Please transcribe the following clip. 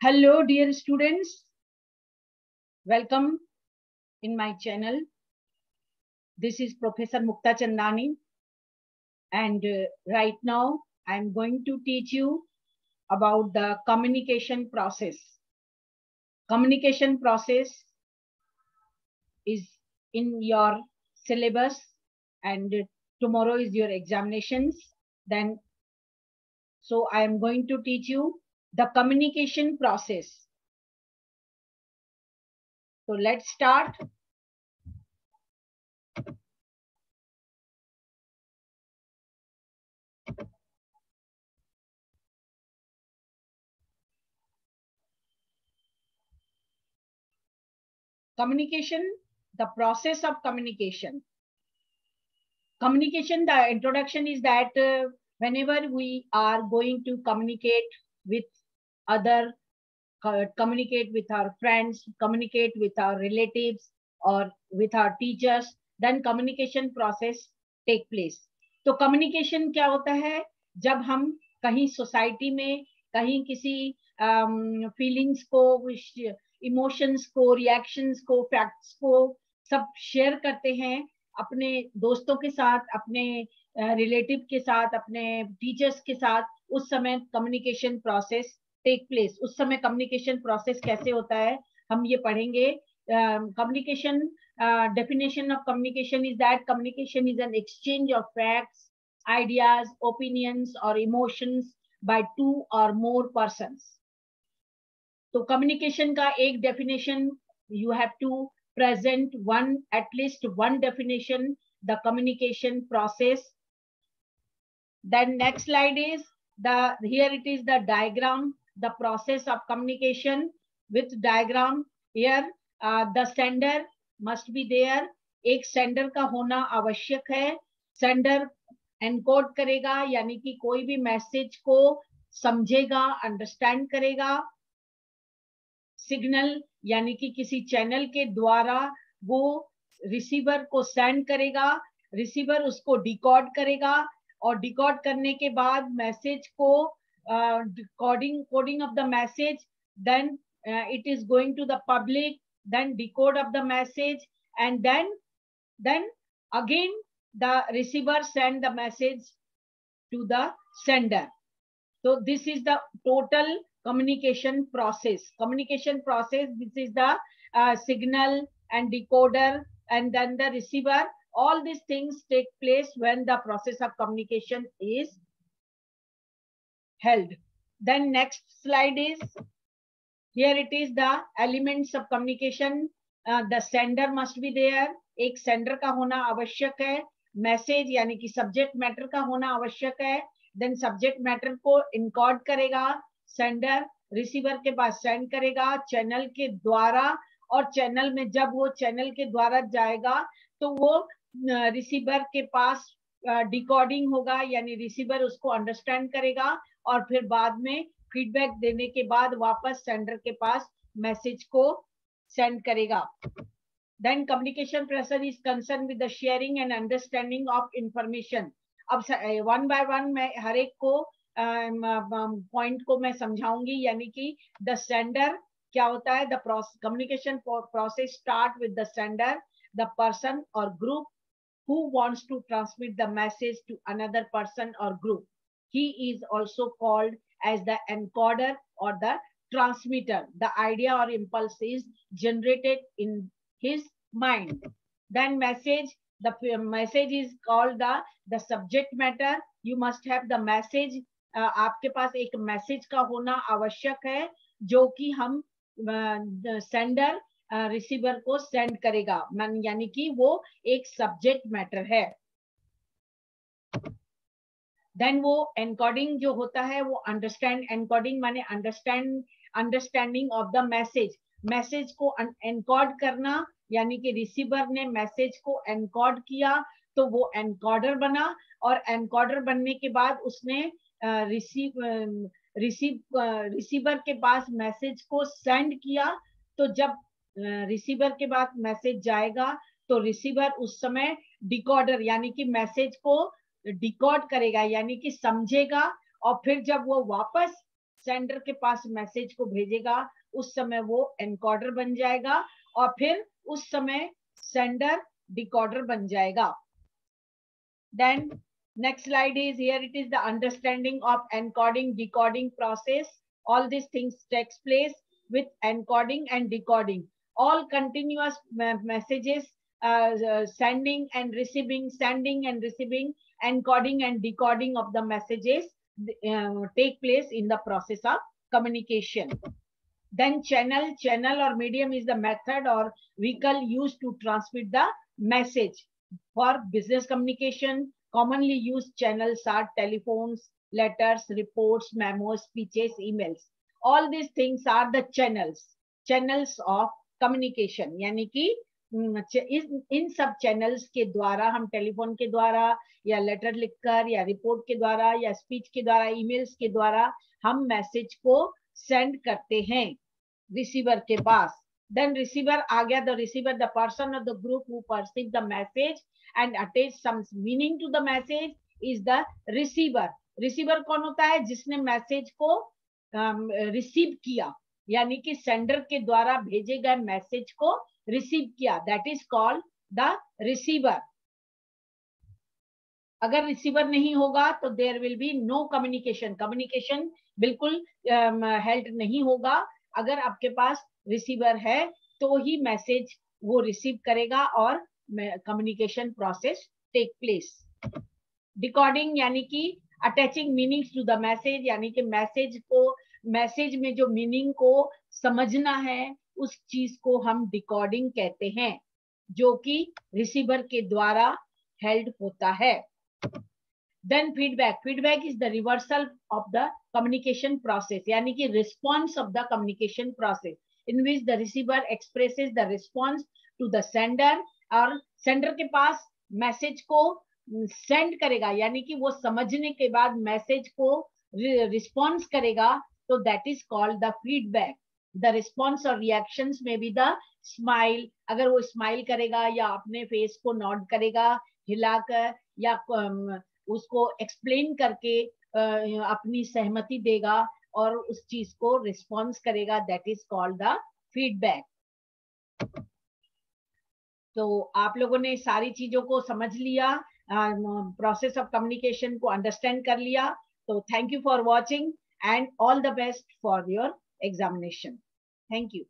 Hello, dear students. Welcome in my channel. This is Professor Mukta Chandani, and right now I am going to teach you about the communication process. Communication process is in your syllabus, and tomorrow is your examinations. So I am going to teach you the communication process. So let's start. Communication, the process of communication. Communication, the introduction is that whenever we are going to communicate with other, communicate with our friends, communicate with our relatives or with our teachers, then communication process take place. तो communication क्या होता है? जब हम कहीं society में कहीं किसी फीलिंग्स को, इमोशंस को, रिएक्शंस को, फैक्ट्स को सब शेयर करते हैं अपने दोस्तों के साथ, अपने रिलेटिव के साथ, अपने टीचर्स के साथ, उस समय कम्युनिकेशन प्रोसेस टेक प्लेस. उस समय कम्युनिकेशन प्रोसेस कैसे होता है हम ये पढ़ेंगे. Communication definition of communication is that communication is an exchange of facts, ideas, opinions or emotions by two or more persons. तो कम्युनिकेशन का एक definition, you have to present at least one definition, the communication process. Then next slide is here it is the diagram, the process of communication with diagram. Here the sender must be there. एक sender का होना आवश्यक है. Sender encode करेगा, यानी कि कोई भी मैसेज को समझेगा, अंडरस्टैंड करेगा. सिग्नल यानी कि किसी चैनल के द्वारा वो रिसीवर को सेंड करेगा, रिसीवर उसको डिकोड करेगा और डिकोड करने के बाद मैसेज को coding of the message, then it is going to the public, then decode of the message and then again the receiver send the message to the sender. So this is the total communication process. Communication process, this is the signal and decoder and then the receiver. All these things take place when the process of communication is held. Then next slide is, here it is the elements of communication. The sender must be there. एक sender का होना आवश्यक है. Message यानी कि subject matter का होना आवश्यक है. देन सब्जेक्ट मैटर को इनकोड करेगा सेंडर, रिसीवर के पास सेंड करेगा चैनल के द्वारा, और चैनल में जब वो चैनल के द्वारा जाएगा तो वो रिसीवर के पास डिकोडिंग होगा, यानी रिसीवर उसको अंडरस्टैंड करेगा और फिर बाद में फीडबैक देने के बाद वापस सेंडर के पास मैसेज को सेंड करेगा. Then communication process is concern with the sharing and understanding of information. अब वन बाय वन मैं हर एक को पॉइंट को मैं समझाऊंगी. यानी कि द सेंडर क्या होता है. The communication process start with the sender, the person और group who wants to transmit the message to another person or group. He is also called as the encoder or the transmitter. The idea or impulse is generated in his mind. Then message, the message is called the subject matter. You must have the message. आपके पास एक message का होना आवश्यक है जो कि हम sender receiver को सेंड करेगा, यानी कि वो एक सब्जेक्ट मैटर है. देन वो एनकोडिंग जो होता है वो एनकोडिंग माने understanding of the message. Message को एनकोड करना, यानी कि रिसीवर ने मैसेज को एनकोड किया तो वो एनकोडर बना, और एनकोडर बनने के बाद उसने रिसीवर के पास मैसेज को सेंड किया. तो जब रिसीवर के पास मैसेज जाएगा तो रिसीवर उस समय डिकोडर यानी कि मैसेज को डिकोड करेगा, यानी कि समझेगा, और फिर जब वो वापस सेंडर के पास मैसेज को भेजेगा उस समय वो एनकोडर बन जाएगा और फिर उस समय सेंडर डिकोडर बन जाएगा. Then next slide is here. It is the understanding of encoding decoding process. All these things takes place with encoding and decoding. All continuous messages sending and receiving, encoding and decoding of the messages take place in the process of communication. Then channel or medium is the method or vehicle used to transmit the message. For business communication, commonly used channels are telephones, letters, reports, memos, speeches, emails. All these things are the channels of communication. यानी कि इन सब channels के द्वारा हम telephone के द्वारा या letter लिखकर या रिपोर्ट के द्वारा या स्पीच के द्वारा, ईमेल्स के द्वारा हम मैसेज को सेंड करते हैं रिसीवर के पास. Then receiver आ गया. The receiver, the person or the group who perceive the message and attach some meaning to the message is the receiver. Receiver कौन होता है? जिसने मैसेज को रिसीव किया, यानी कि सेंडर के द्वारा भेजे गए मैसेज को रिसीव किया. That is called the receiver. अगर रिसीवर नहीं होगा तो there will be no communication. Communication बिल्कुल हेल्ड नहीं होगा. अगर आपके पास रिसीवर है तो ही मैसेज वो रिसीव करेगा और communication process take place. Decoding यानी कि attaching meanings to the message, यानी कि मैसेज में जो मीनिंग को समझना है उस चीज को हम डिकोडिंग कहते हैं, जो कि रिसीवर के द्वारा हेल्ड होता है. Then feedback is the reversal of the communication process, यानी कि response of the communication process in which the receiver expresses the response to the sender. और sender के पास मैसेज को सेंड करेगा, यानी कि वो समझने के बाद मैसेज को रिस्पॉन्स करेगा, तो that is called the feedback. The response और रिएक्शंस में भी द स्माइल, अगर वो स्माइल करेगा या अपने फेस को नॉड करेगा हिलाकर या उसको एक्सप्लेन करके अपनी सहमति देगा और उस चीज को रिस्पॉन्स करेगा, that is called the feedback. तो आप लोगों ने सारी चीजों को समझ लिया, प्रोसेस ऑफ कम्युनिकेशन को अंडरस्टैंड कर लिया. तो thank you for watching and all the best for your examination. Thank you.